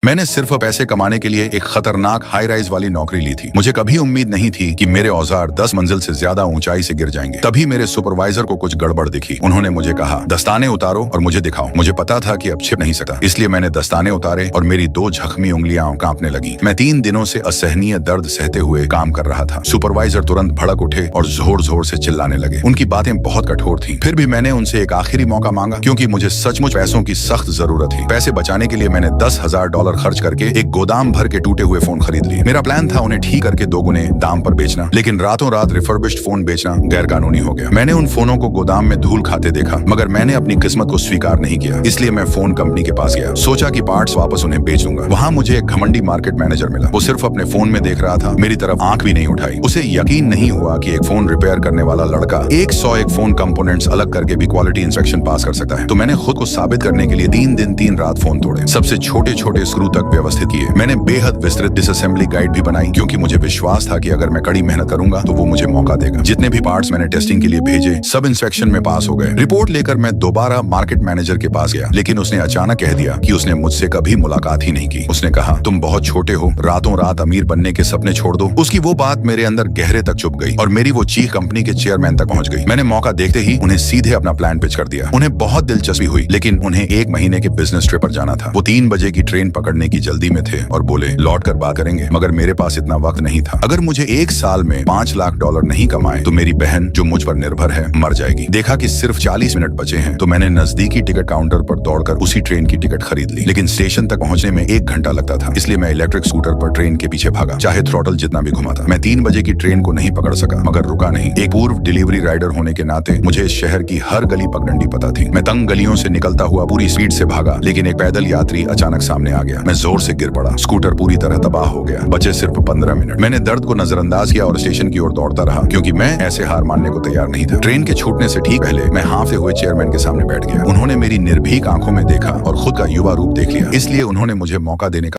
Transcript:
मैंने सिर्फ पैसे कमाने के लिए एक खतरनाक हाई राइज वाली नौकरी ली थी। मुझे कभी उम्मीद नहीं थी कि मेरे औजार 10 मंजिल से ज्यादा ऊंचाई से गिर जाएंगे। तभी मेरे सुपरवाइजर को कुछ गड़बड़ दिखी। उन्होंने मुझे कहा, दस्ताने उतारो और मुझे दिखाओ। मुझे पता था कि अब छिप नहीं सकता, इसलिए मैंने दस्ताने उतारे और मेरी 2 जख्मी उंगलियां कांपने लगी। मैं 3 दिनों से असहनीय दर्द सहते हुए काम कर रहा था। सुपरवाइजर तुरंत भड़क उठे और जोर जोर से चिल्लाने लगे। उनकी बातें बहुत कठोर थी। फिर भी मैंने उनसे एक आखिरी मौका मांगा, क्योंकि मुझे सचमुच पैसों की सख्त जरूरत थी। पैसे बचाने के लिए मैंने $10,000 खर्च करके एक गोदाम भर के टूटे हुए फोन खरीद लिए। मेरा प्लान था उन्हें ठीक करके 2 गुने दाम पर बेचना, लेकिन रातों रात रिफर्बिश्ड फोन बेचना गैर कानूनी हो गया। मैंने उन फोनों को गोदाम में धूल खाते देखा, मगर मैंने अपनी किस्मत को स्वीकार नहीं किया। इसलिए मैं फोन कंपनी के पास गया, सोचा कि पार्ट्स वापस उन्हें बेच दूंगा। वहां मुझे एक घमंडी मार्केट मैनेजर मिला। वो सिर्फ अपने फोन में देख रहा था, मेरी तरफ आंख भी नहीं उठाई। उसे यकीन नहीं हुआ कि एक फोन रिपेयर करने वाला लड़का 101 फोन कंपोनेंट्स अलग करके भी क्वालिटी इंस्पेक्शन पास कर सकता है। तो मैंने खुद को साबित करने के लिए 3 दिन 3 रात फोन तोड़े, सबसे छोटे छोटे स्क्रू तक व्यवस्थित किए। मैंने बेहद विस्तृत डिसअसेंबली गाइड भी बनाई, क्योंकि मुझे विश्वास था कि अगर मैं कड़ी मेहनत करूंगा तो वो मुझे मौका देगा। जितने भी पार्ट्स मैंने टेस्टिंग के लिए भेजे, सब इंस्पेक्शन में पास हो गए। रिपोर्ट लेकर मैं दोबारा मार्केट मैनेजर के पास गया, लेकिन उसने अचानक कह दिया कि उसने मुझसे कभी मुलाकात ही नहीं की। उसने कहा, तुम बहुत छोटे हो, रातों रात अमीर बनने के सपने छोड़ दो। उसकी वो बात मेरे अंदर गहरे तक चुभ गई और मेरी वो चीख कंपनी के चेयरमैन तक पहुंच गई। मैंने मौका देखते ही उन्हें सीधे अपना प्लान पिच कर दिया। उन्हें बहुत दिलचस्पी हुई, लेकिन उन्हें 1 महीने के बिजनेस ट्रिप पर जाना था। वो 3 बजे की ट्रेन पकड़ने की जल्दी में थे और बोले, लौट कर बात करेंगे। मगर मेरे पास इतना वक्त नहीं था। अगर मुझे 1 साल में $5 लाख नहीं कमाए तो मेरी बहन, जो मुझ पर निर्भर है, मर जाएगी। देखा कि सिर्फ 40 मिनट बचे हैं, तो मैंने नजदीकी टिकट काउंटर पर दौड़कर उसी ट्रेन की टिकट खरीद ली। लेकिन स्टेशन तक पहुंचने में 1 घंटा लगता था, इसलिए मैं इलेक्ट्रिक स्कूटर पर ट्रेन के पीछे भागा, चाहे थ्रॉटल जितना भी घुमाता। मैं 3 बजे की ट्रेन को नहीं पकड़ सका, मगर रुका नहीं। एक पूर्व डिलीवरी राइडर होने के नाते मुझे इस शहर की हर गली पगडंडी पता थी। मैं तंग गलियों से निकलता हुआ पूरी स्पीड से भागा, लेकिन एक पैदल यात्री अचानक सामने आ गया। मैं जोर से गिर पड़ा। स्कूटर पूरी तरह तबाह हो गया। बचे सिर्फ 15 मिनट। मैंने दर्द को नजरअंदाज किया और स्टेशन की ओर दौड़ता रहा, क्योंकि मैं ऐसे हार मानने को तैयार नहीं था। ट्रेन के छूटने से ठीक पहले मैं हाँफते हुए चेयरमैन के सामने बैठ गया। उन्होंने मेरी निर्भीक आंखों में देखा और खुद का युवा रूप देख लिया, इसलिए उन्होंने मुझे मौका देने का